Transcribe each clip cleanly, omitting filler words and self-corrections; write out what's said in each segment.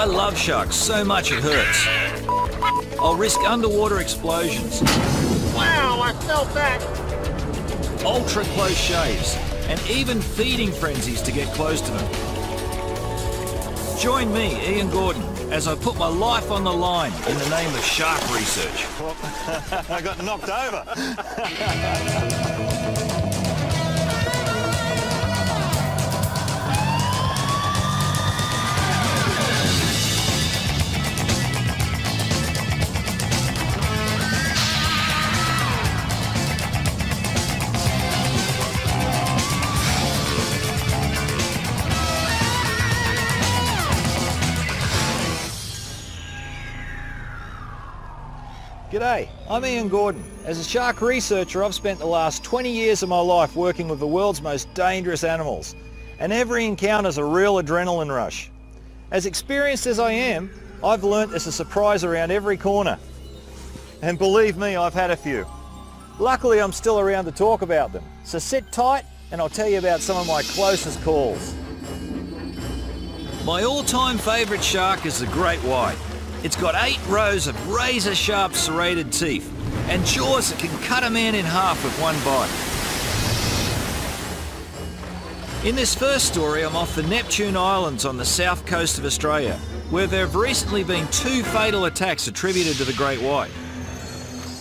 I love sharks so much it hurts. I'll risk underwater explosions. Wow, I felt that. Ultra close shaves, and even feeding frenzies to get close to them. Join me, Ian Gordon, as I put my life on the line in the name of shark research. I got knocked over. G'day, I'm Ian Gordon. As a shark researcher, I've spent the last 20 years of my life working with the world's most dangerous animals, and every encounter's a real adrenaline rush. As experienced as I am, I've learnt there's a surprise around every corner. And believe me, I've had a few. Luckily, I'm still around to talk about them, so sit tight and I'll tell you about some of my closest calls. My all-time favourite shark is the great white. It's got 8 rows of razor-sharp serrated teeth and jaws that can cut a man in half with one bite. In this first story, I'm off the Neptune Islands on the south coast of Australia, where there have recently been 2 fatal attacks attributed to the great white.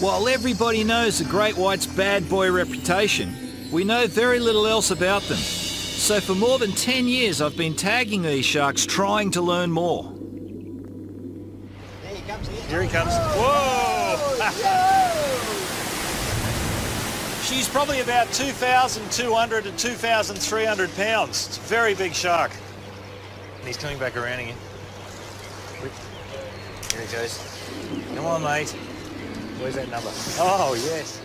While everybody knows the great white's bad boy reputation, we know very little else about them. So for more than 10 years, I've been tagging these sharks trying to learn more. Here he comes. Whoa! She's probably about 2,200 to 2,300 pounds. It's a very big shark. And he's coming back around again. Here he goes. Come on, mate. Where's that number? Oh, yes.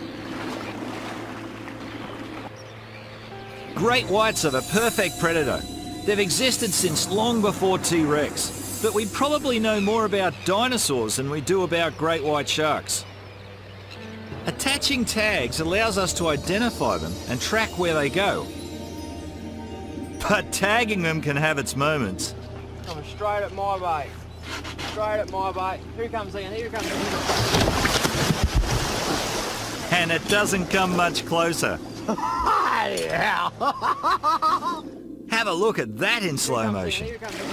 Great whites are the perfect predator. They've existed since long before T-Rex. But we probably know more about dinosaurs than we do about great white sharks. Attaching tags allows us to identify them and track where they go. But tagging them can have its moments. Coming straight at my bait. Straight at my bait. Here comes Ian, here comes Ian. And it doesn't come much closer. Have a look at that in slow motion. Here comes Ian.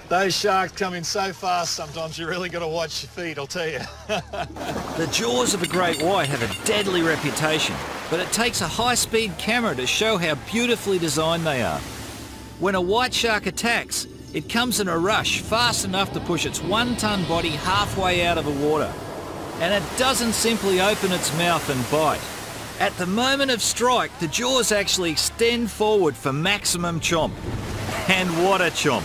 Those sharks come in so fast sometimes you really got to watch your feet, I'll tell you. The jaws of the great white have a deadly reputation, but it takes a high-speed camera to show how beautifully designed they are. When a white shark attacks, it comes in a rush, fast enough to push its 1-ton body halfway out of the water. And it doesn't simply open its mouth and bite. At the moment of strike, the jaws actually extend forward for maximum chomp. And what a chomp!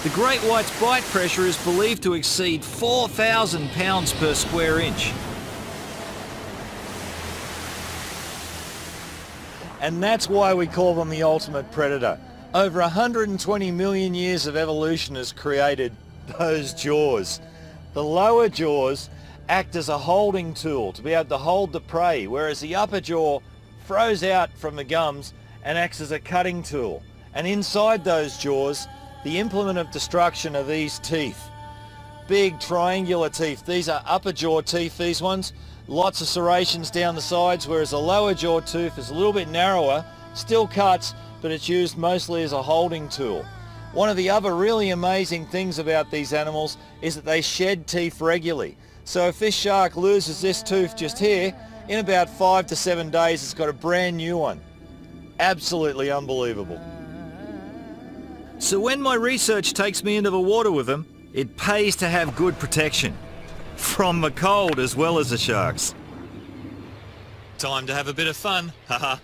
The great white's bite pressure is believed to exceed 4,000 pounds per square inch. And that's why we call them the ultimate predator. Over 120 million years of evolution has created those jaws. The lower jaws act as a holding tool to be able to hold the prey, whereas the upper jaw throws out from the gums and acts as a cutting tool. And inside those jaws, the implement of destruction are these teeth. Big triangular teeth. These are upper jaw teeth, these ones. Lots of serrations down the sides, whereas the lower jaw tooth is a little bit narrower, still cuts, but it's used mostly as a holding tool. One of the other really amazing things about these animals is that they shed teeth regularly. So if this shark loses this tooth just here, in about 5 to 7 days it's got a brand new one. Absolutely unbelievable. So when my research takes me into the water with them, it pays to have good protection. From the cold as well as the sharks. Time to have a bit of fun, haha.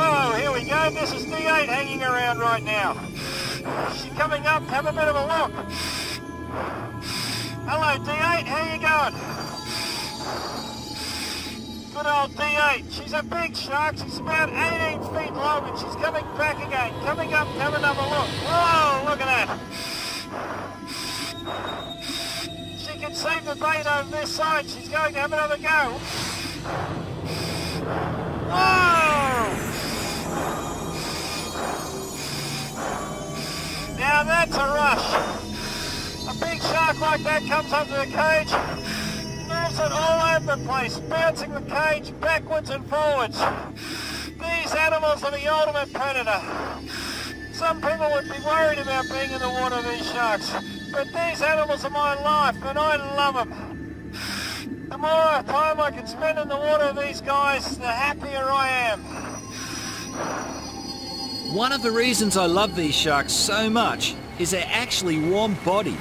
Oh, here we go. This is D8 hanging around right now. She's coming up. Have a bit of a look. Hello, D8. How you going? Good old D8. She's a big shark. She's about 18 feet long and she's coming back again. Coming up. Have another look. Whoa, look at that. She can see the bait over this side. She's going to have another go. Whoa! Now that's a rush. A big shark like that comes up to the cage, moves it all over the place, bouncing the cage backwards and forwards. These animals are the ultimate predator. Some people would be worried about being in the water with these sharks, but these animals are my life and I love them. The more time I can spend in the water with these guys, the happier I am. One of the reasons I love these sharks so much is they're actually warm-bodied.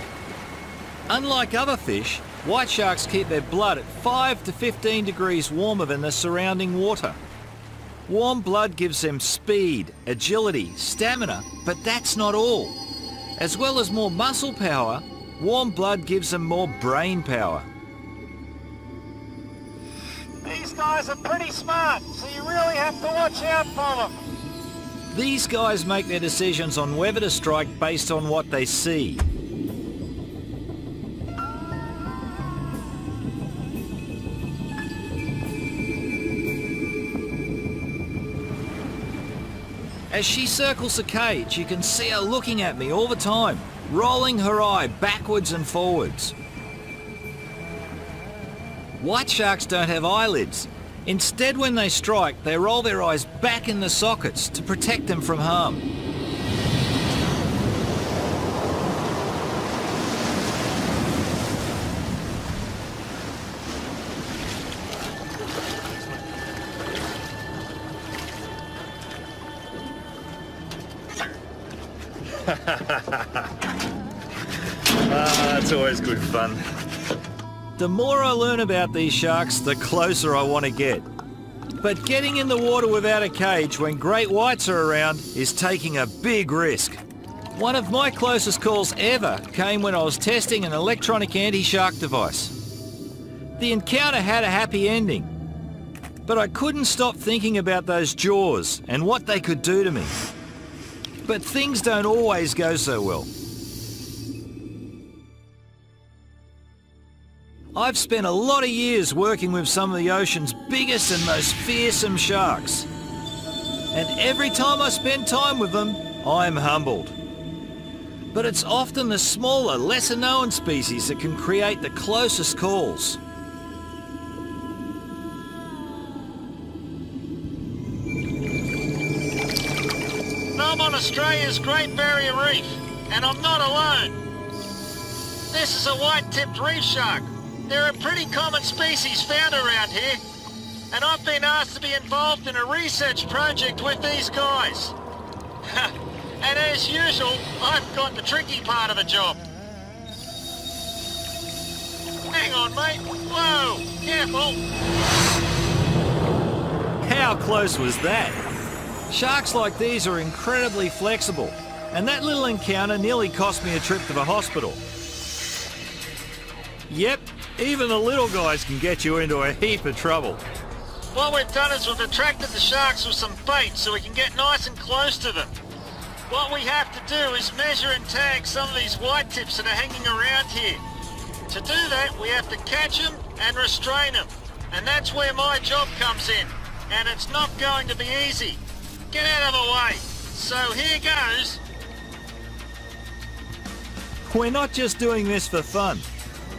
Unlike other fish, white sharks keep their blood at 5 to 15 degrees warmer than the surrounding water. Warm blood gives them speed, agility, stamina, but that's not all. As well as more muscle power, warm blood gives them more brain power. These guys are pretty smart, so you really have to watch out for them. These guys make their decisions on whether to strike based on what they see. As she circles the cage, you can see her looking at me all the time, rolling her eye backwards and forwards. White sharks don't have eyelids. Instead, when they strike, they roll their eyes back in the sockets to protect them from harm. It's always good fun. The more I learn about these sharks, the closer I want to get. But getting in the water without a cage when great whites are around is taking a big risk. One of my closest calls ever came when I was testing an electronic anti-shark device. The encounter had a happy ending, but I couldn't stop thinking about those jaws and what they could do to me. But things don't always go so well. I've spent a lot of years working with some of the ocean's biggest and most fearsome sharks. And every time I spend time with them, I'm humbled. But it's often the smaller, lesser known species that can create the closest calls. I'm on Australia's Great Barrier Reef, and I'm not alone. This is a white-tipped reef shark. They're a pretty common species found around here, and I've been asked to be involved in a research project with these guys. And as usual, I've got the tricky part of the job. Hang on, mate. Whoa, careful. How close was that? Sharks like these are incredibly flexible, and that little encounter nearly cost me a trip to the hospital. Yep, even the little guys can get you into a heap of trouble. What we've done is we've attracted the sharks with some bait so we can get nice and close to them. What we have to do is measure and tag some of these white tips that are hanging around here. To do that, we have to catch them and restrain them. And that's where my job comes in. And it's not going to be easy. Get out of the way. So here goes. We're not just doing this for fun.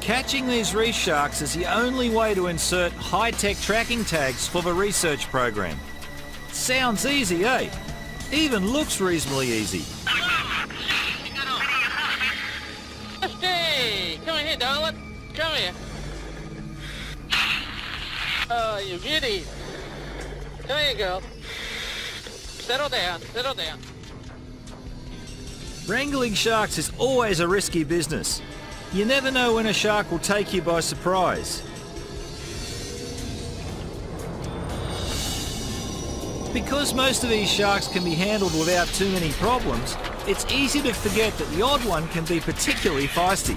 Catching these reef sharks is the only way to insert high-tech tracking tags for the research program. Sounds easy, eh? Even looks reasonably easy. Hey, come here, darling. Come here. Oh, you beauty. There you go. Settle down, settle down. Wrangling sharks is always a risky business. You never know when a shark will take you by surprise. Because most of these sharks can be handled without too many problems, it's easy to forget that the odd one can be particularly feisty.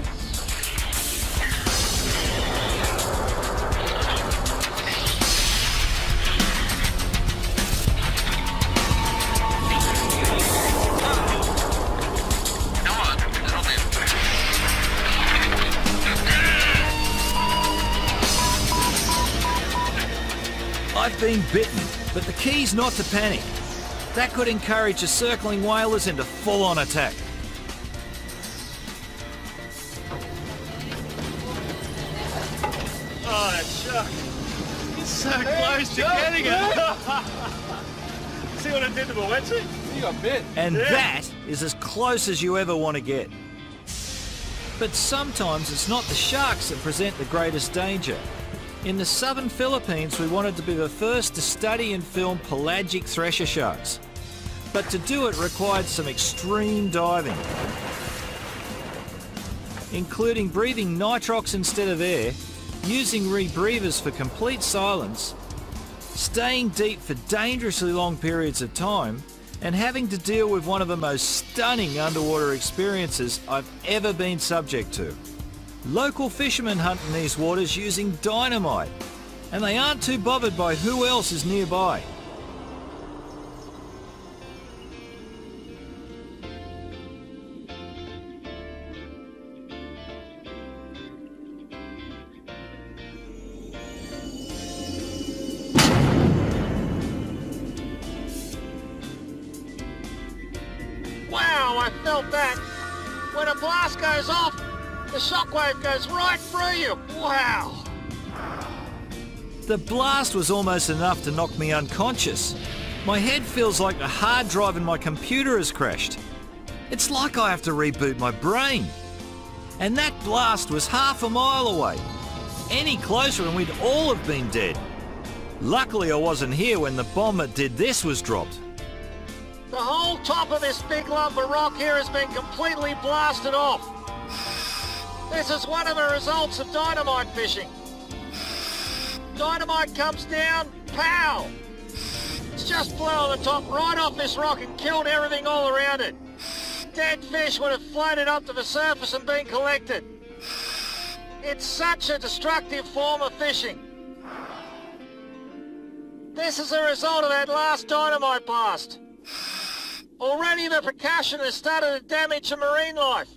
being bitten, but the key's not to panic. That could encourage the circling whalers into full-on attack. Oh, that shark. It's so close to getting it. See what it did to my wetsuit? You got bit. And that is as close as you ever want to get. But sometimes it's not the sharks that present the greatest danger. In the southern Philippines, we wanted to be the first to study and film pelagic thresher sharks. But to do it required some extreme diving, including breathing nitrox instead of air, using rebreathers for complete silence, staying deep for dangerously long periods of time, and having to deal with one of the most stunning underwater experiences I've ever been subject to. Local fishermen hunt in these waters using dynamite, and they aren't too bothered by who else is nearby. Wow, I felt that. When a blast goes off, the shockwave goes right through you. Wow. The blast was almost enough to knock me unconscious. My head feels like the hard drive in my computer has crashed. It's like I have to reboot my brain. And that blast was half a mile away. Any closer and we'd all have been dead. Luckily I wasn't here when the bomb that did this was dropped. The whole top of this big lump of rock here has been completely blasted off. This is one of the results of dynamite fishing. Dynamite comes down, pow! It's just blown the top right off this rock and killed everything all around it. Dead fish would have floated up to the surface and been collected. It's such a destructive form of fishing. This is a result of that last dynamite blast. Already the percussion has started to damage the marine life.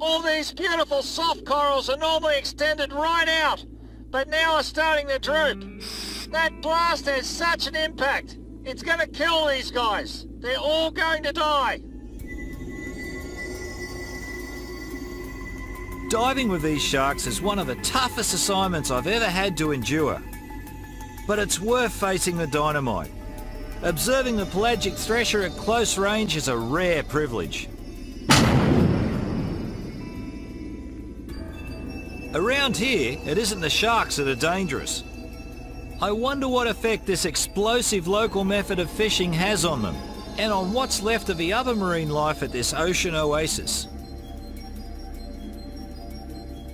All these beautiful soft corals are normally extended right out, but now are starting to droop. That blast has such an impact. It's going to kill these guys. They're all going to die. Diving with these sharks is one of the toughest assignments I've ever had to endure. But it's worth facing the dynamite. Observing the pelagic thresher at close range is a rare privilege. Around here, it isn't the sharks that are dangerous. I wonder what effect this explosive local method of fishing has on them, and on what's left of the other marine life at this ocean oasis.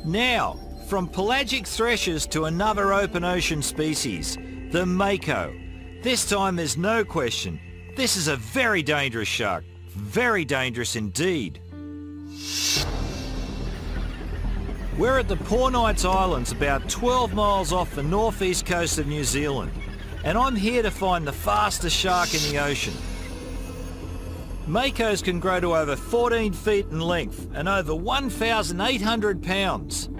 Now, from pelagic threshers to another open ocean species, the mako. This time there's no question. This is a very dangerous shark. Very dangerous indeed. We're at the Poor Knights Islands, about 12 miles off the northeast coast of New Zealand, and I'm here to find the fastest shark in the ocean. Makos can grow to over 14 feet in length and over 1,800 pounds.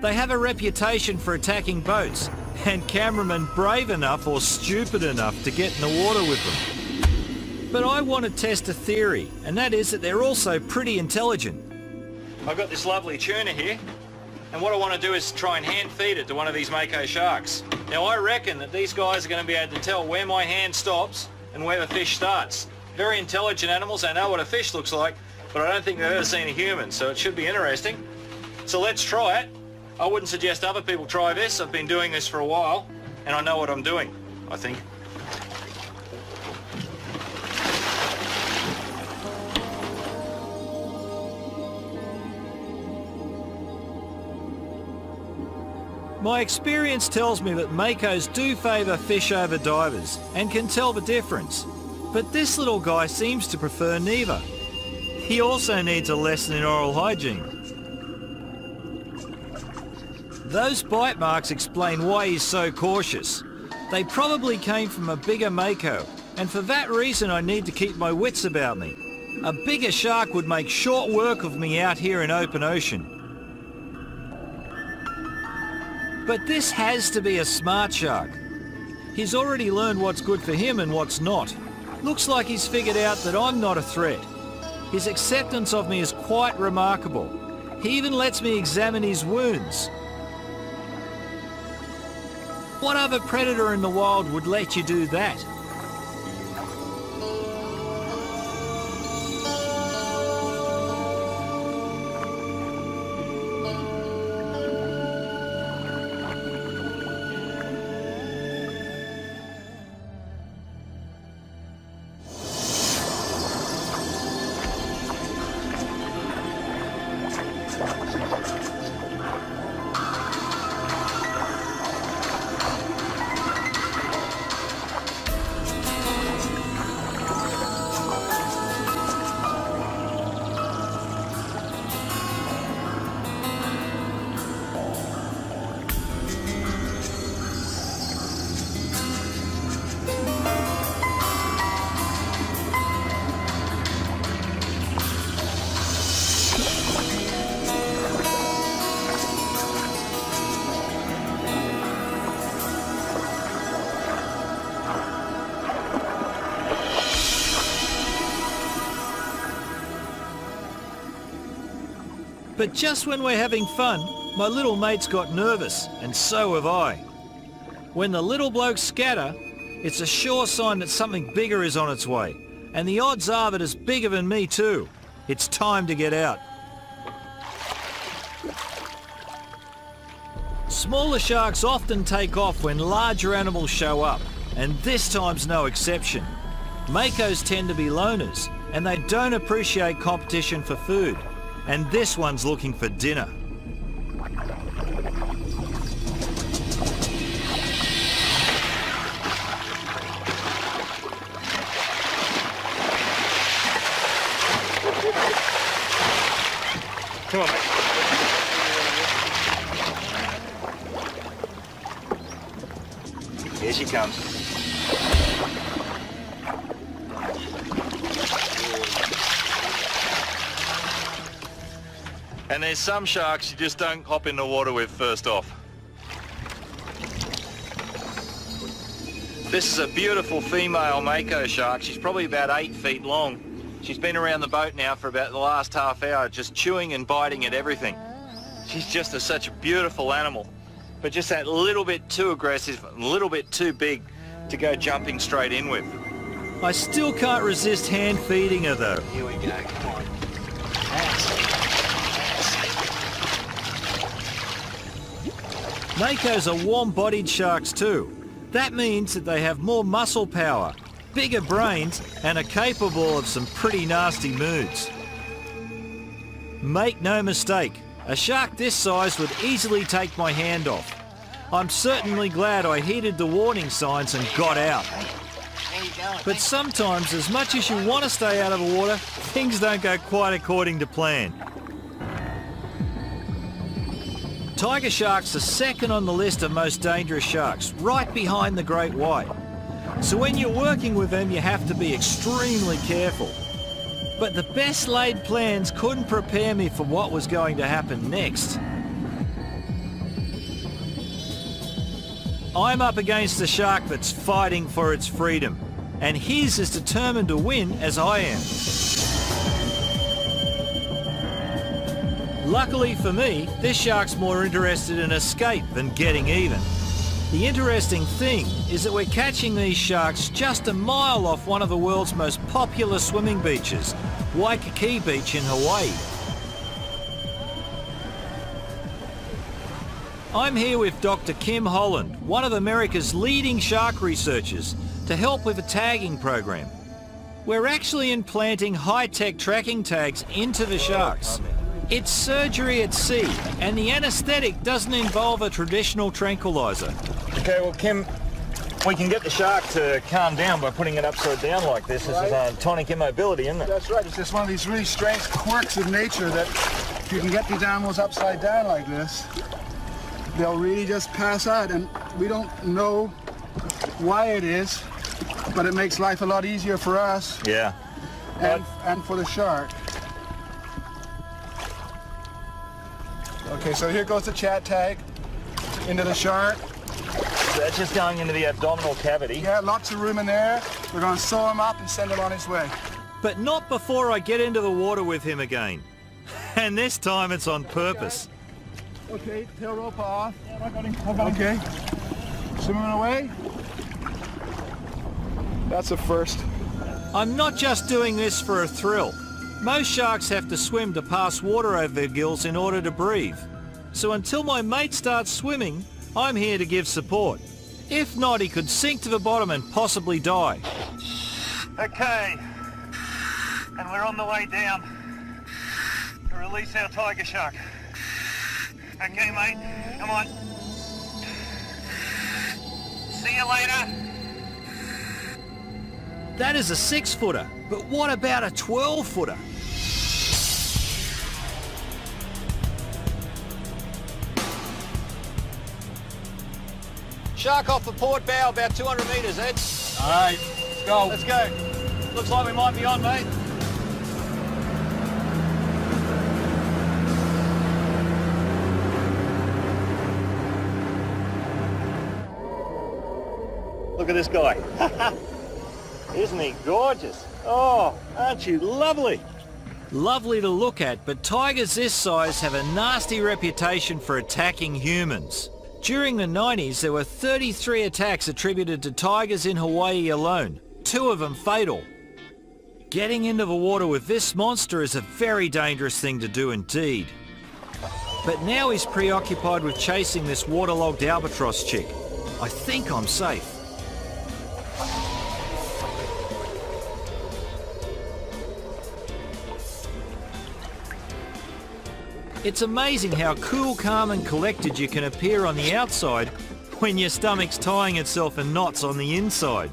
They have a reputation for attacking boats, and cameramen brave enough or stupid enough to get in the water with them. But I want to test a theory, and that is that they're also pretty intelligent. I've got this lovely tuna here, and what I want to do is try and hand feed it to one of these mako sharks. Now I reckon that these guys are going to be able to tell where my hand stops and where the fish starts. Very intelligent animals, they know what a fish looks like, but I don't think they've ever seen a human, so it should be interesting. So let's try it. I wouldn't suggest other people try this. I've been doing this for a while, and I know what I'm doing, I think. My experience tells me that makos do favour fish over divers, and can tell the difference. But this little guy seems to prefer neither. He also needs a lesson in oral hygiene. Those bite marks explain why he's so cautious. They probably came from a bigger mako, and for that reason I need to keep my wits about me. A bigger shark would make short work of me out here in open ocean. But this has to be a smart shark. He's already learned what's good for him and what's not. Looks like he's figured out that I'm not a threat. His acceptance of me is quite remarkable. He even lets me examine his wounds. What other predator in the wild would let you do that? But just when we're having fun, my little mate's got nervous, and so have I. When the little blokes scatter, it's a sure sign that something bigger is on its way, and the odds are that it's bigger than me too. It's time to get out. Smaller sharks often take off when larger animals show up, and this time's no exception. Makos tend to be loners, and they don't appreciate competition for food. And this one's looking for dinner. Come on, mate. Here she comes. And there's some sharks you just don't hop in the water with first off. This is a beautiful female mako shark. She's probably about 8 feet long. She's been around the boat now for about the last half hour, just chewing and biting at everything. She's just such a beautiful animal, but just that little bit too aggressive, a little bit too big to go jumping straight in with. I still can't resist hand feeding her though. Here we go, come on. Makos are warm-bodied sharks too. That means that they have more muscle power, bigger brains, and are capable of some pretty nasty moods. Make no mistake, a shark this size would easily take my hand off. I'm certainly glad I heeded the warning signs and got out. But sometimes, as much as you want to stay out of the water, things don't go quite according to plan. Tiger sharks are second on the list of most dangerous sharks, right behind the great white. So when you're working with them, you have to be extremely careful. But the best laid plans couldn't prepare me for what was going to happen next. I'm up against a shark that's fighting for its freedom, and his is determined to win as I am. Luckily for me, this shark's more interested in escape than getting even. The interesting thing is that we're catching these sharks just a mile off one of the world's most popular swimming beaches, Waikiki Beach in Hawaii. I'm here with Dr. Kim Holland, one of America's leading shark researchers, to help with a tagging program. We're actually implanting high-tech tracking tags into the sharks. It's surgery at sea, and the anaesthetic doesn't involve a traditional tranquilizer. Okay, well, Kim, we can get the shark to calm down by putting it upside down like this. This is tonic immobility, isn't it? That's right. It's just one of these really strange quirks of nature that if you can get these animals upside down like this, they'll really just pass out. And we don't know why it is, but it makes life a lot easier for us. Yeah. And for the shark. Okay, so here goes the chat tag into the shark. That's just going into the abdominal cavity. Yeah, lots of room in there. We're going to sew him up and send him on his way. But not before I get into the water with him again. And this time it's on purpose. Okay, tail rope off. Yeah, I got him. Okay. Swimming away. That's a first. I'm not just doing this for a thrill. Most sharks have to swim to pass water over their gills in order to breathe. So until my mate starts swimming, I'm here to give support. If not, he could sink to the bottom and possibly die. Okay, and we're on the way down to release our tiger shark. Okay, mate, come on. See you later. That is a 6-footer, but what about a 12-footer? Shark off the port bow, about 200 metres, Ed. All right, let's go. Let's go. Looks like we might be on, mate. Look at this guy. Isn't he gorgeous? Oh, aren't you lovely? Lovely to look at, but tigers this size have a nasty reputation for attacking humans. During the 90s, there were 33 attacks attributed to tigers in Hawaii alone, 2 of them fatal. Getting into the water with this monster is a very dangerous thing to do indeed. But now he's preoccupied with chasing this waterlogged albatross chick. I think I'm safe. It's amazing how cool, calm and collected you can appear on the outside when your stomach's tying itself in knots on the inside.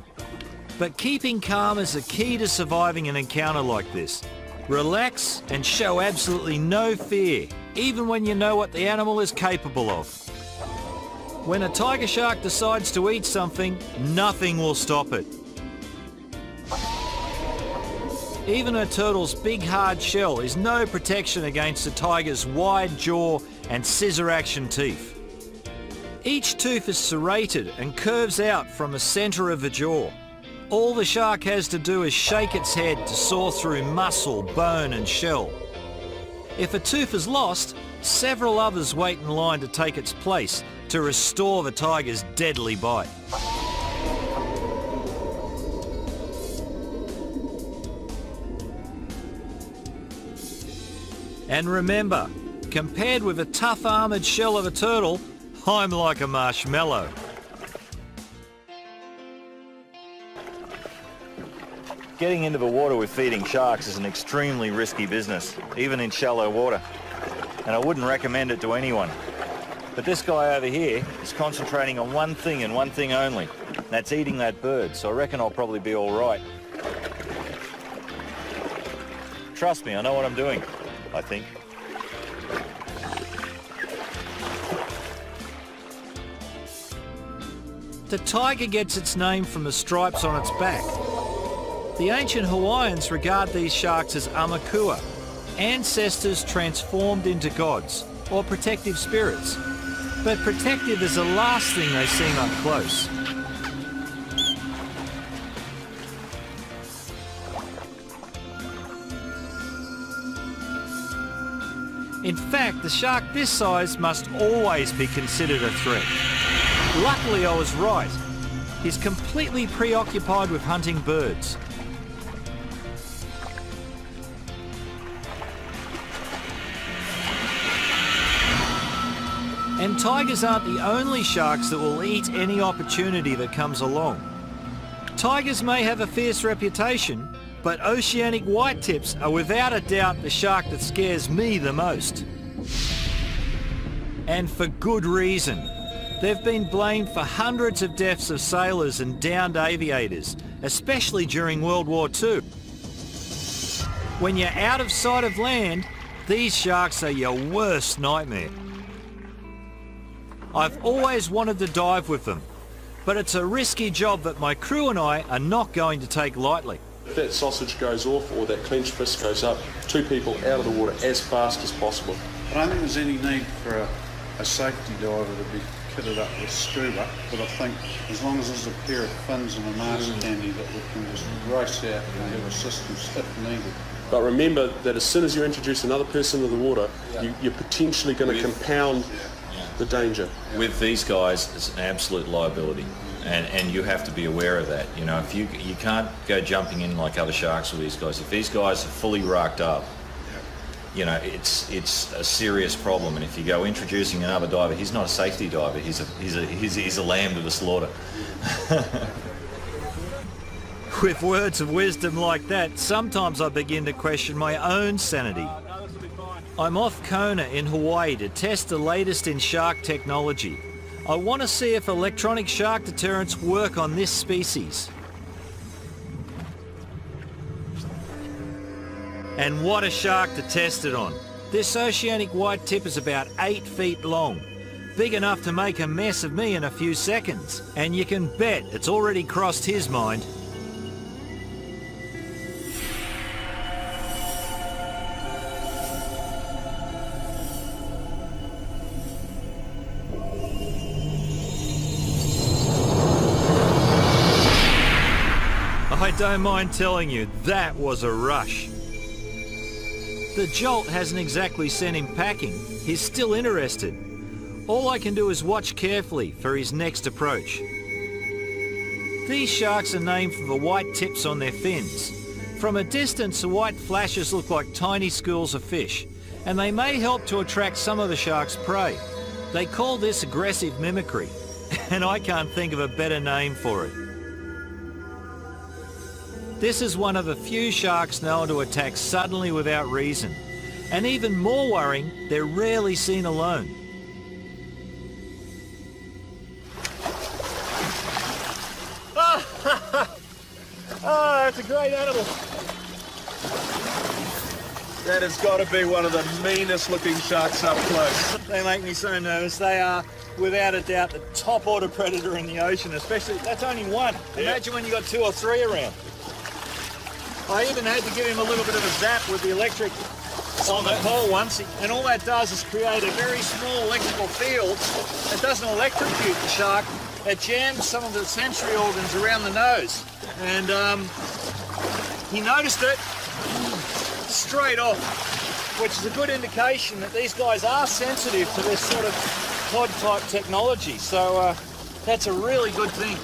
But keeping calm is the key to surviving an encounter like this. Relax and show absolutely no fear, even when you know what the animal is capable of. When a tiger shark decides to eat something, nothing will stop it. Even a turtle's big hard shell is no protection against a tiger's wide jaw and scissor action teeth. Each tooth is serrated and curves out from the centre of the jaw. All the shark has to do is shake its head to saw through muscle, bone and shell. If a tooth is lost, several others wait in line to take its place to restore the tiger's deadly bite. And remember, compared with the tough armoured shell of a turtle, I'm like a marshmallow. Getting into the water with feeding sharks is an extremely risky business, even in shallow water. And I wouldn't recommend it to anyone. But this guy over here is concentrating on one thing and one thing only. That's eating that bird, so I reckon I'll probably be all right. Trust me, I know what I'm doing, I think. The tiger gets its name from the stripes on its back. The ancient Hawaiians regard these sharks as aumakua, ancestors transformed into gods, or protective spirits. But protective is the last thing they seem up close. In fact, the shark this size must always be considered a threat. Luckily I was right. He's completely preoccupied with hunting birds. And tigers aren't the only sharks that will eat any opportunity that comes along. Tigers may have a fierce reputation, but oceanic whitetips are without a doubt the shark that scares me the most. And for good reason. They've been blamed for hundreds of deaths of sailors and downed aviators, especially during World War II. When you're out of sight of land, these sharks are your worst nightmare. I've always wanted to dive with them, but it's a risky job that my crew and I are not going to take lightly. If that sausage goes off or that clenched fist goes up, 2 people out of the water as fast as possible. I don't think there's any need for a safety diver to be kitted up with scuba, but I think as long as there's a pair of fins and a mask handy that we can just race out and have assistance if needed. But remember that as soon as you introduce another person to the water, you're potentially going to compound the danger. With these guys, it's an absolute liability. And you have to be aware of that. You know, if you can't go jumping in like other sharks with these guys. If these guys are fully racked up, you know, it's a serious problem. And if you go introducing another diver, he's not a safety diver. He's a lamb to the slaughter. With words of wisdom like that, sometimes I begin to question my own sanity. I'm off Kona in Hawaii to test the latest in shark technology. I want to see if electronic shark deterrents work on this species. And what a shark to test it on. This oceanic white tip is about 8 feet long, big enough to make a mess of me in a few seconds. And you can bet it's already crossed his mind. I don't mind telling you, that was a rush. The jolt hasn't exactly sent him packing. He's still interested. All I can do is watch carefully for his next approach. These sharks are named for the white tips on their fins. From a distance, the white flashes look like tiny schools of fish, and they may help to attract some of the shark's prey. They call this aggressive mimicry, and I can't think of a better name for it. This is one of the few sharks known to attack suddenly without reason. And even more worrying, they're rarely seen alone. Oh, that's a great animal. That has got to be one of the meanest looking sharks up close. They make me so nervous. They are, without a doubt, the top order predator in the ocean, especially, that's only one. Imagine when you got 2 or 3 around. I even had to give him a little bit of a zap with the electric on the pole once, and all that does is create a very small electrical field. It doesn't electrocute the shark, it jams some of the sensory organs around the nose. And he noticed it straight off, which is a good indication that these guys are sensitive to this sort of pod type technology. So that's a really good thing.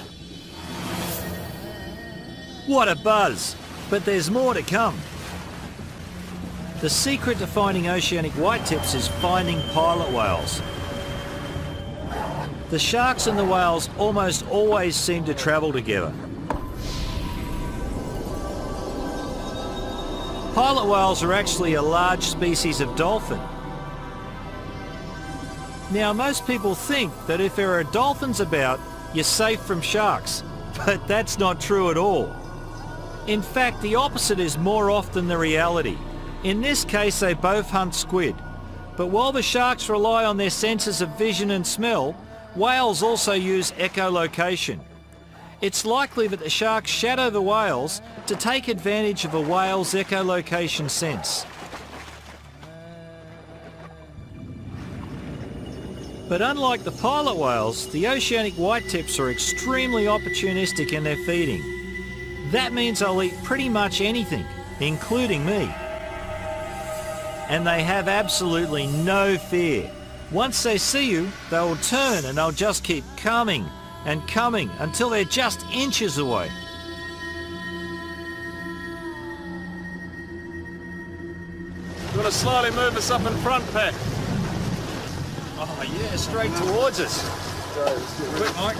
What a buzz! But there's more to come. The secret to finding oceanic white tips is finding pilot whales. The sharks and the whales almost always seem to travel together. Pilot whales are actually a large species of dolphin. Now, most people think that if there are dolphins about, you're safe from sharks, but that's not true at all. In fact, the opposite is more often the reality. In this case, they both hunt squid. But while the sharks rely on their senses of vision and smell, whales also use echolocation. It's likely that the sharks shadow the whales to take advantage of a whale's echolocation sense. But unlike the pilot whales, the oceanic white tips are extremely opportunistic in their feeding. That means they'll eat pretty much anything, including me. And they have absolutely no fear. Once they see you, they will turn and they'll just keep coming and coming until they're just inches away. You want to slowly move us up in front, Pat? Oh yeah, straight towards us. Quick, Mike.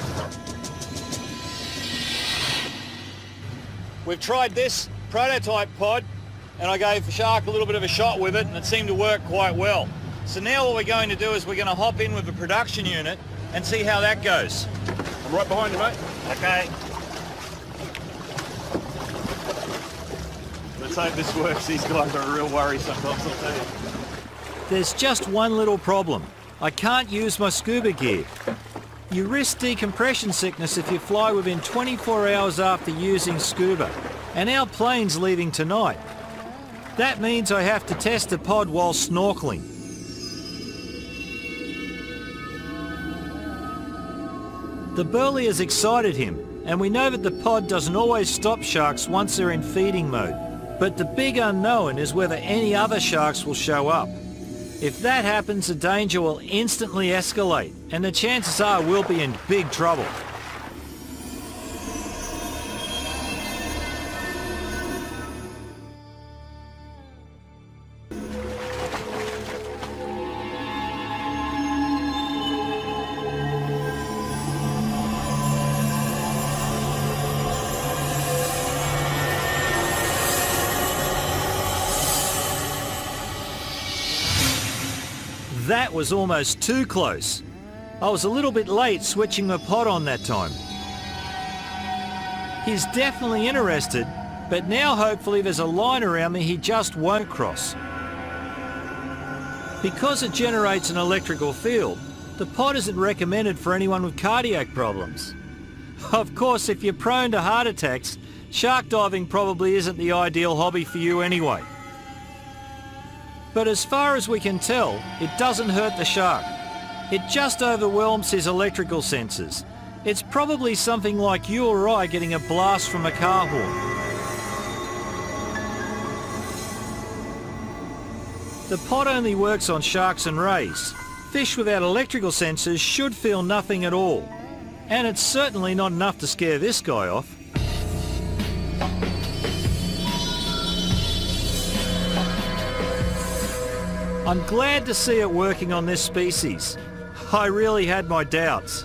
We've tried this prototype pod and I gave the shark a little bit of a shot with it and it seemed to work quite well. So now what we're going to do is we're going to hop in with the production unit and see how that goes. I'm right behind you, mate. Okay. Let's hope this works. These guys are a real worry sometimes, I'll tell you. There's just one little problem. I can't use my scuba gear. You risk decompression sickness if you fly within 24 hours after using scuba, and our plane's leaving tonight. That means I have to test the pod while snorkeling. The burley has excited him, and we know that the pod doesn't always stop sharks once they're in feeding mode. But the big unknown is whether any other sharks will show up. If that happens, the danger will instantly escalate, and the chances are we'll be in big trouble. That was almost too close. I was a little bit late switching the pod on that time. He's definitely interested, but now hopefully there's a line around me he just won't cross. Because it generates an electrical field, the pod isn't recommended for anyone with cardiac problems. Of course, if you're prone to heart attacks, shark diving probably isn't the ideal hobby for you anyway. But as far as we can tell, it doesn't hurt the shark. It just overwhelms his electrical sensors. It's probably something like you or I getting a blast from a car horn. The pod only works on sharks and rays. Fish without electrical sensors should feel nothing at all. And it's certainly not enough to scare this guy off. I'm glad to see it working on this species. I really had my doubts.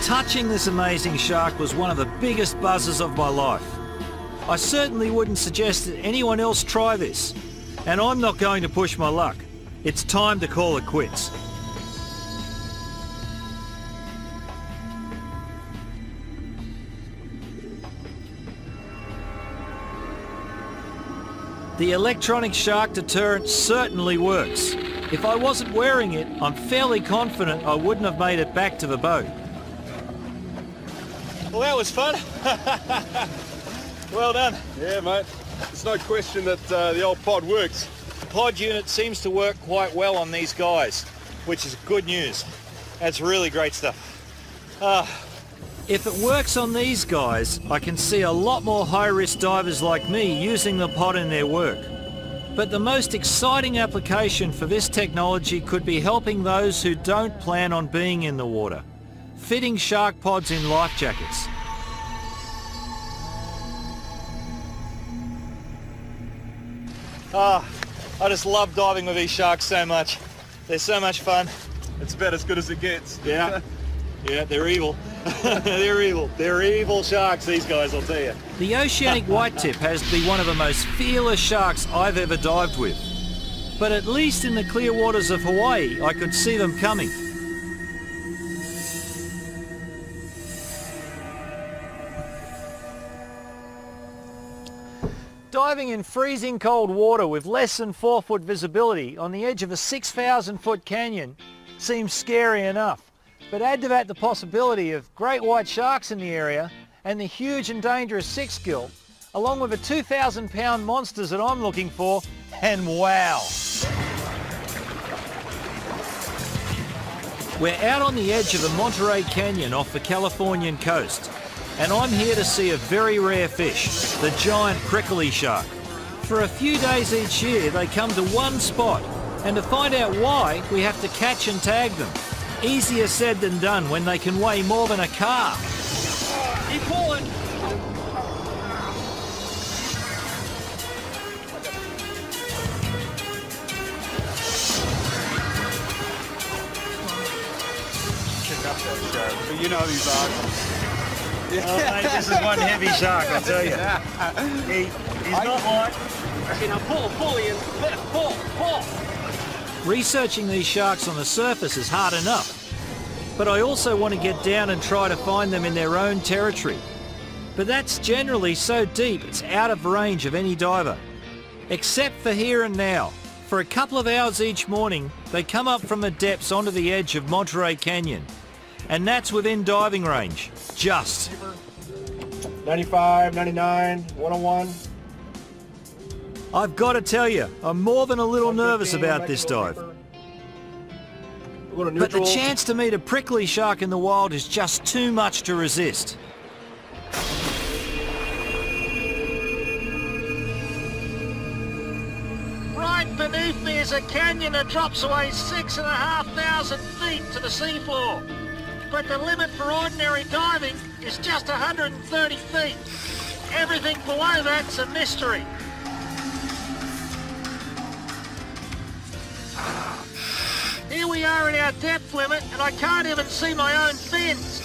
Touching this amazing shark was one of the biggest buzzes of my life. I certainly wouldn't suggest that anyone else try this, and I'm not going to push my luck. It's time to call it quits. The electronic shark deterrent certainly works. If I wasn't wearing it, I'm fairly confident I wouldn't have made it back to the boat. Well, that was fun. Well done. Yeah, mate. There's no question that the old pod works. The pod unit seems to work quite well on these guys, which is good news. That's really great stuff. If it works on these guys, I can see a lot more high-risk divers like me using the pod in their work. But the most exciting application for this technology could be helping those who don't plan on being in the water. Fitting shark pods in life jackets. I just love diving with these sharks so much. They're so much fun. It's about as good as it gets. Yeah, yeah, they're evil. They're evil. They're evil sharks, these guys, I'll tell you. The oceanic whitetip has to be one of the most fearless sharks I've ever dived with. But at least in the clear waters of Hawaii, I could see them coming. Diving in freezing cold water with less than 4-foot visibility on the edge of a 6,000-foot canyon seems scary enough. But add to that the possibility of great white sharks in the area and the huge and dangerous six-gill, along with the 2,000-pound monsters that I'm looking for, and wow! We're out on the edge of the Monterey Canyon off the Californian coast. And I'm here to see a very rare fish, the giant prickly shark. For a few days each year, they come to one spot, and to find out why, we have to catch and tag them. Easier said than done when they can weigh more than a car. Keep pulling. Pick up that shark. But you know these are. Oh, mate, this is one heavy shark, I tell you. He's not light. Okay, now pull, Ian. Pull. Researching these sharks on the surface is hard enough, but I also want to get down and try to find them in their own territory. But that's generally so deep it's out of range of any diver. Except for here and now. For a couple of hours each morning, they come up from the depths onto the edge of Monterey Canyon. And that's within diving range. Just. 95, 99, 101. I've got to tell you, I'm more than a little nervous about this dive. But the chance to meet a prickly shark in the wild is just too much to resist. Right beneath me is a canyon that drops away 6,500 feet to the seafloor. But the limit for ordinary diving is just 130 feet. Everything below that's a mystery. Here we are in our depth limit, and I can't even see my own fins.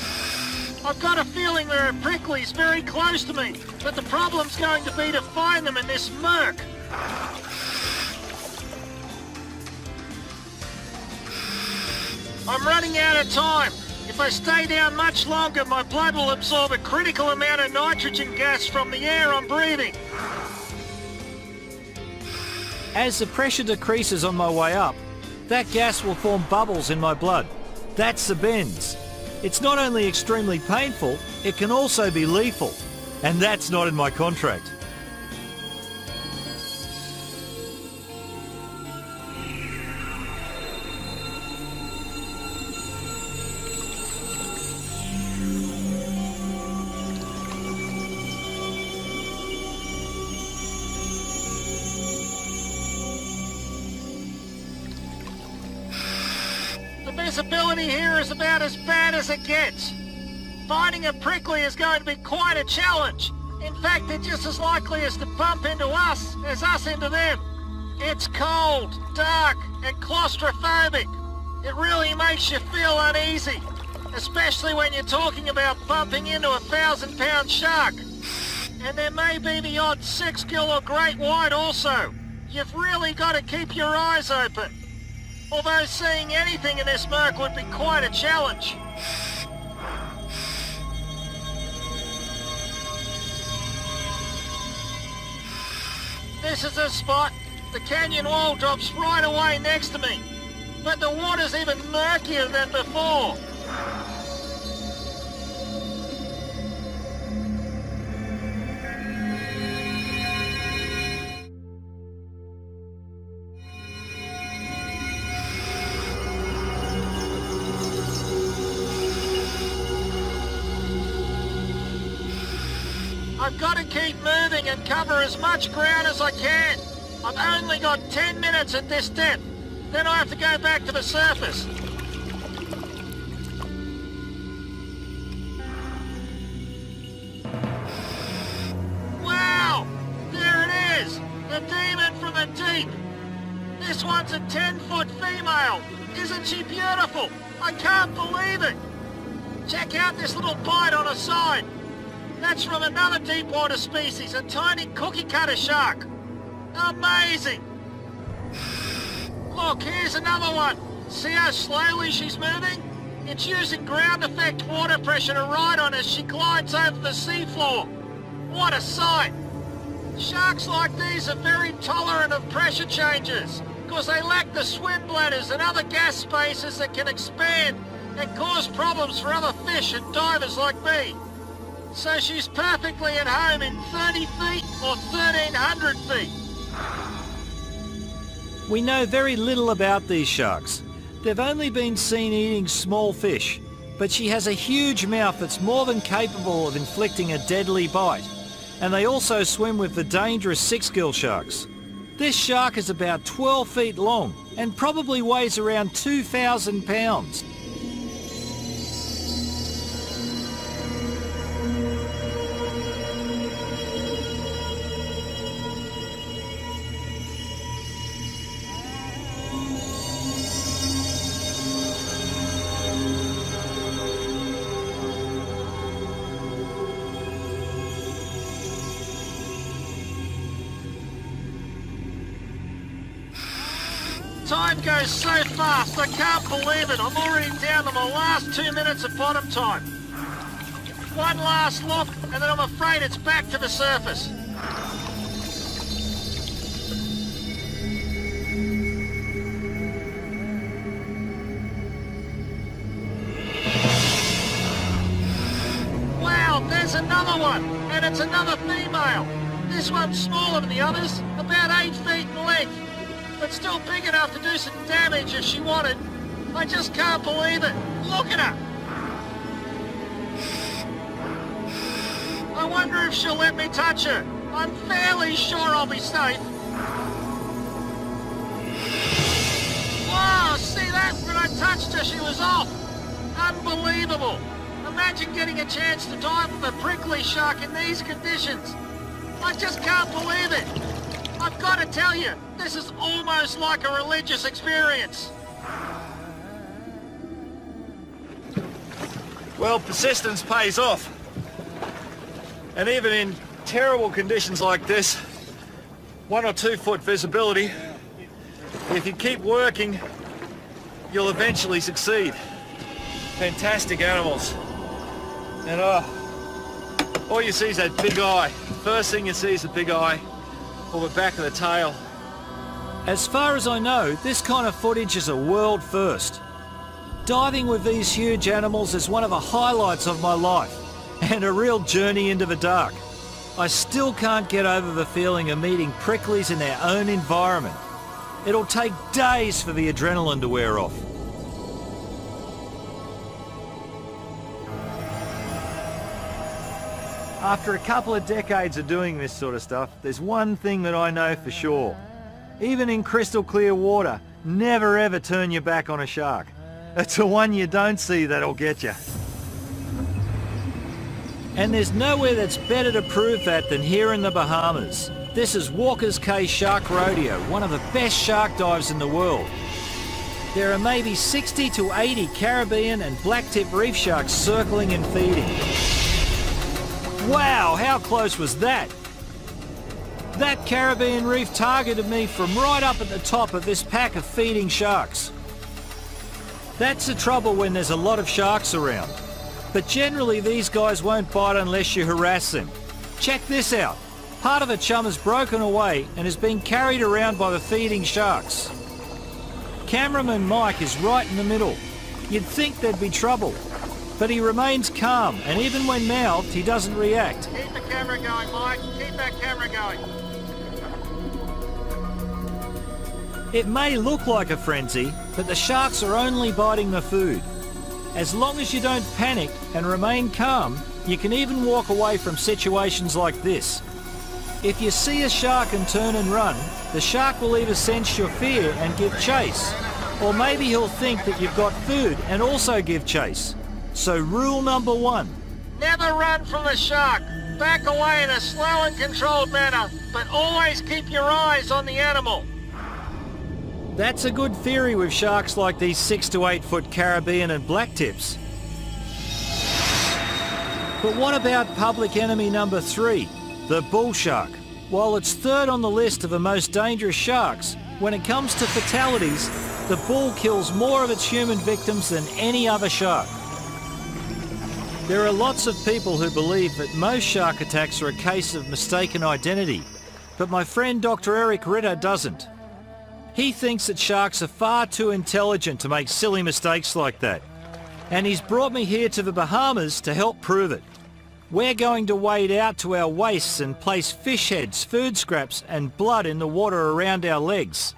I've got a feeling there are pricklies very close to me, but the problem's going to be to find them in this murk. I'm running out of time. If I stay down much longer, my blood will absorb a critical amount of nitrogen gas from the air I'm breathing. As the pressure decreases on my way up, that gas will form bubbles in my blood. That's the bends. It's not only extremely painful, it can also be lethal. And that's not in my contract. The visibility here is about as bad as it gets. Finding a prickly is going to be quite a challenge. In fact, they're just as likely as to bump into us as us into them. It's cold, dark, and claustrophobic. It really makes you feel uneasy, especially when you're talking about bumping into a 1,000-pound shark. And there may be the odd 6-gill or great white also. You've really got to keep your eyes open. Although seeing anything in this murk would be quite a challenge. This is the spot. The canyon wall drops right away next to me. But the water's even murkier than before. I've got to keep moving and cover as much ground as I can. I've only got 10 minutes at this depth. Then I have to go back to the surface. Wow! There it is! The demon from the deep! This one's a 10-foot female! Isn't she beautiful? I can't believe it! Check out this little bite on her side. That's from another deep water species, a tiny cookie cutter shark. Amazing! Look, here's another one. See how slowly she's moving? It's using ground effect water pressure to ride on as she glides over the seafloor. What a sight! Sharks like these are very tolerant of pressure changes because they lack the swim bladders and other gas spaces that can expand and cause problems for other fish and divers like me. So she's perfectly at home in 30 feet or 1,300 feet. We know very little about these sharks. They've only been seen eating small fish, but she has a huge mouth that's more than capable of inflicting a deadly bite. And they also swim with the dangerous 6-gill sharks. This shark is about 12 feet long and probably weighs around 2,000 pounds. Time goes so fast, I can't believe it. I'm already down to my last 2 minutes of bottom time. One last look, and then I'm afraid it's back to the surface. another one, and it's another female. This one's smaller than the others, about 8 feet in length, but still big enough to do some damage if she wanted. I just can't believe it. Look at her. I wonder if she'll let me touch her. I'm fairly sure I'll be safe. Wow, see that? When I touched her, she was off. Unbelievable. Imagine getting a chance to dive with a prickly shark in these conditions. I just can't believe it. I've got to tell you, this is almost like a religious experience. Well, persistence pays off. And even in terrible conditions like this, 1 or 2 foot visibility, if you keep working, you'll eventually succeed. Fantastic animals. And all you see is that big eye. First thing you see is the big eye, or the back of the tail. As far as I know, this kind of footage is a world first. Diving with these huge animals is one of the highlights of my life, and a real journey into the dark. I still can't get over the feeling of meeting pricklies in their own environment. It'll take days for the adrenaline to wear off. After a couple of decades of doing this sort of stuff, there's one thing that I know for sure. Even in crystal clear water, never ever turn your back on a shark. It's the one you don't see that'll get you. And there's nowhere that's better to prove that than here in the Bahamas. This is Walker's Cay Shark Rodeo, one of the best shark dives in the world. There are maybe 60 to 80 Caribbean and blacktip reef sharks circling and feeding. Wow, how close was that? That Caribbean reef targeted me from right up at the top of this pack of feeding sharks. That's the trouble when there's a lot of sharks around. But generally these guys won't bite unless you harass them. Check this out. Part of the chum has broken away and is being carried around by the feeding sharks. Cameraman Mike is right in the middle. You'd think there'd be trouble. But he remains calm, and even when mouthed, he doesn't react. Keep the camera going, Mike. Keep that camera going. It may look like a frenzy, but the sharks are only biting the food. As long as you don't panic and remain calm, you can even walk away from situations like this. If you see a shark and turn and run, the shark will either sense your fear and give chase, or maybe he'll think that you've got food and also give chase. So rule number 1. Never run from a shark. Back away in a slow and controlled manner, but always keep your eyes on the animal. That's a good theory with sharks like these 6 to 8 foot Caribbean and blacktips. But what about public enemy number 3, the bull shark? While it's third on the list of the most dangerous sharks, when it comes to fatalities, the bull kills more of its human victims than any other shark. There are lots of people who believe that most shark attacks are a case of mistaken identity, but my friend Dr. Eric Ritter doesn't. He thinks that sharks are far too intelligent to make silly mistakes like that, and he's brought me here to the Bahamas to help prove it. We're going to wade out to our waists and place fish heads, food scraps and blood in the water around our legs.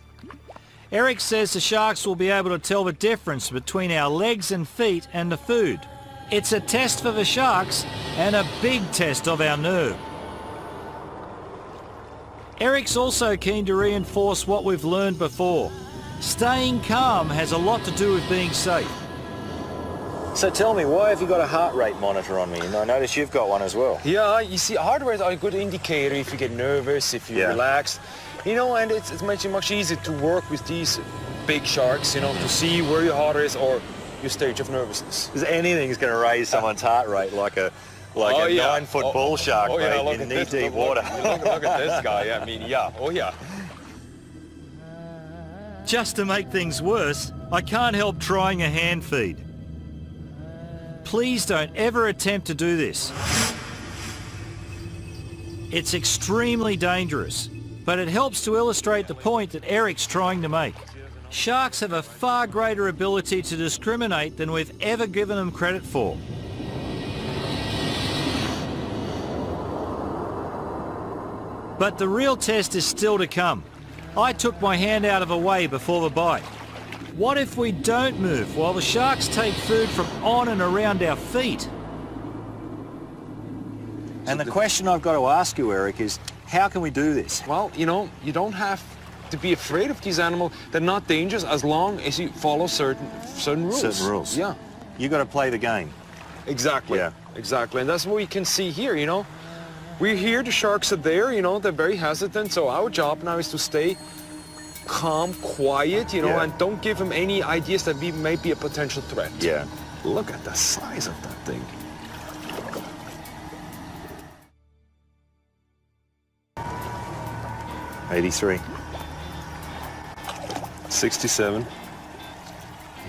Eric says the sharks will be able to tell the difference between our legs and feet and the food. It's a test for the sharks and a big test of our nerve. Eric's also keen to reinforce what we've learned before. Staying calm has a lot to do with being safe. So tell me, why have you got a heart rate monitor on me? And I notice you've got one as well. Yeah, you see, heart rates are a good indicator if you get nervous, if you relax. You know, and it's much easier to work with these big sharks, you know, to see where your heart is or your stage of nervousness. Because anything's going to raise someone's heart rate like a 9-foot bull shark, mate, in knee-deep water. Look at this guy, I mean, yeah, Just to make things worse, I can't help trying a hand feed. Please don't ever attempt to do this. It's extremely dangerous, but it helps to illustrate the point that Eric's trying to make. Sharks have a far greater ability to discriminate than we've ever given them credit for. But the real test is still to come. I took my hand out of the way before the bite. What if we don't move while the sharks take food from on and around our feet? And the question I've got to ask you, Eric, is how can we do this? Well, you know, you don't have to be afraid of these animals. They're not dangerous as long as you follow certain rules. Certain rules. Yeah. You got to play the game. Exactly. Yeah. Exactly. And that's what we can see here, you know. We're here, the sharks are there, you know, they're very hesitant. So our job now is to stay calm, quiet, you know, and don't give them any ideas that we may be a potential threat. Yeah. Look at the size of that thing. $83. 67. You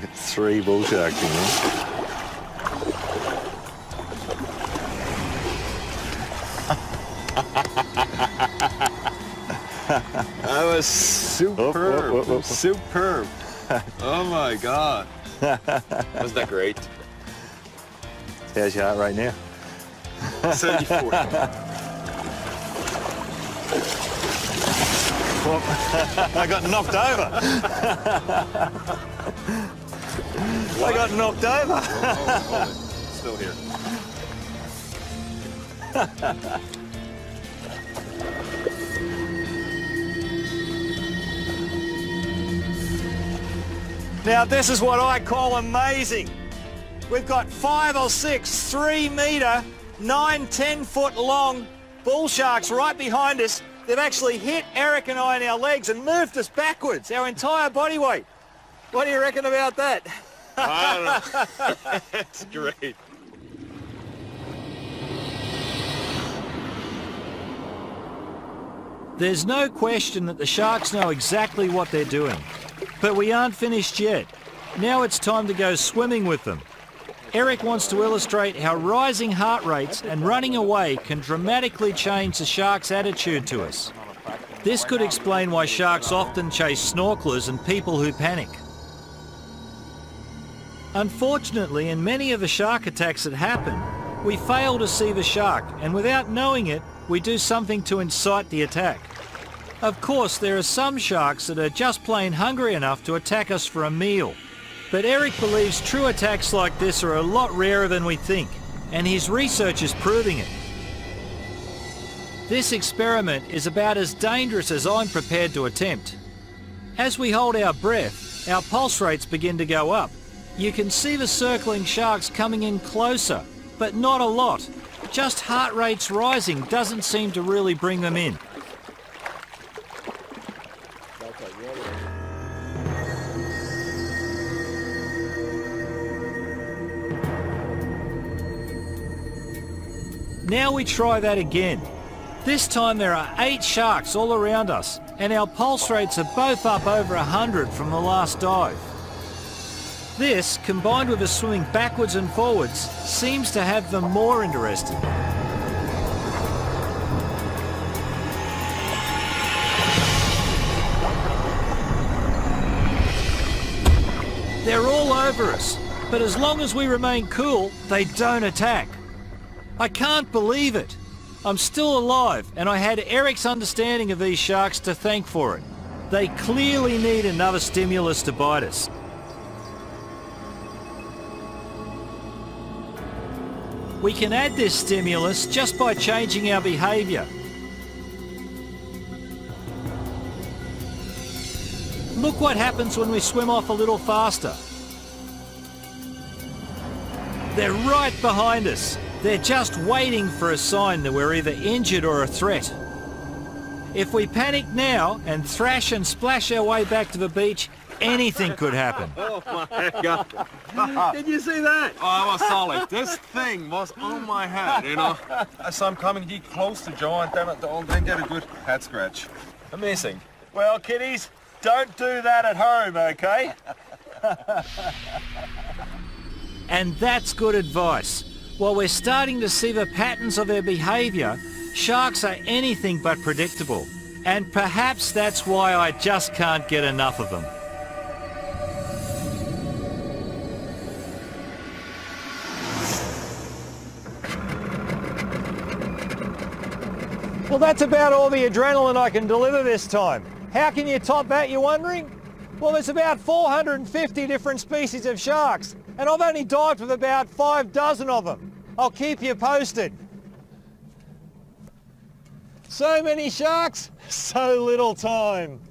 got 3 bull sharks in there. That was superb. Superb. Oh my God. Wasn't that great? How's your heart rate now? 74. I got knocked over. I got knocked over. Still here. Now this is what I call amazing. We've got 5 or 6 3-metre, 9-10 foot long bull sharks right behind us. They've actually hit Eric and I in our legs and moved us backwards, our entire body weight. What do you reckon about that? I don't know. That's great. There's no question that the sharks know exactly what they're doing. But we aren't finished yet. Now it's time to go swimming with them. Eric wants to illustrate how rising heart rates and running away can dramatically change the shark's attitude to us. This could explain why sharks often chase snorkelers and people who panic. Unfortunately, in many of the shark attacks that happen, we fail to see the shark, and without knowing it, we do something to incite the attack. Of course, there are some sharks that are just plain hungry enough to attack us for a meal. But Eric believes true attacks like this are a lot rarer than we think, and his research is proving it. This experiment is about as dangerous as I'm prepared to attempt. As we hold our breath, our pulse rates begin to go up. You can see the circling sharks coming in closer, but not a lot. Just heart rates rising doesn't seem to really bring them in. Now we try that again. This time there are 8 sharks all around us, and our pulse rates are both up over 100 from the last dive. This, combined with us swimming backwards and forwards, seems to have them more interested. They're all over us, but as long as we remain cool, they don't attack. I can't believe it. I'm still alive, and I had Eric's understanding of these sharks to thank for it. They clearly need another stimulus to bite us. We can add this stimulus just by changing our behaviour. Look what happens when we swim off a little faster. They're right behind us. They're just waiting for a sign that we're either injured or a threat. If we panic now and thrash and splash our way back to the beach, anything could happen. Oh my God. Did you see that? Oh, I was solid. This thing was on my head, you know. As I'm coming close to Joe and then get a good head scratch. Amazing. Well, kiddies, don't do that at home, okay? And that's good advice. While we're starting to see the patterns of their behaviour, sharks are anything but predictable. And perhaps that's why I just can't get enough of them. Well, that's about all the adrenaline I can deliver this time. How can you top that, you're wondering? Well, there's about 450 different species of sharks, and I've only dived with about 6 of them. I'll keep you posted. So many sharks, so little time.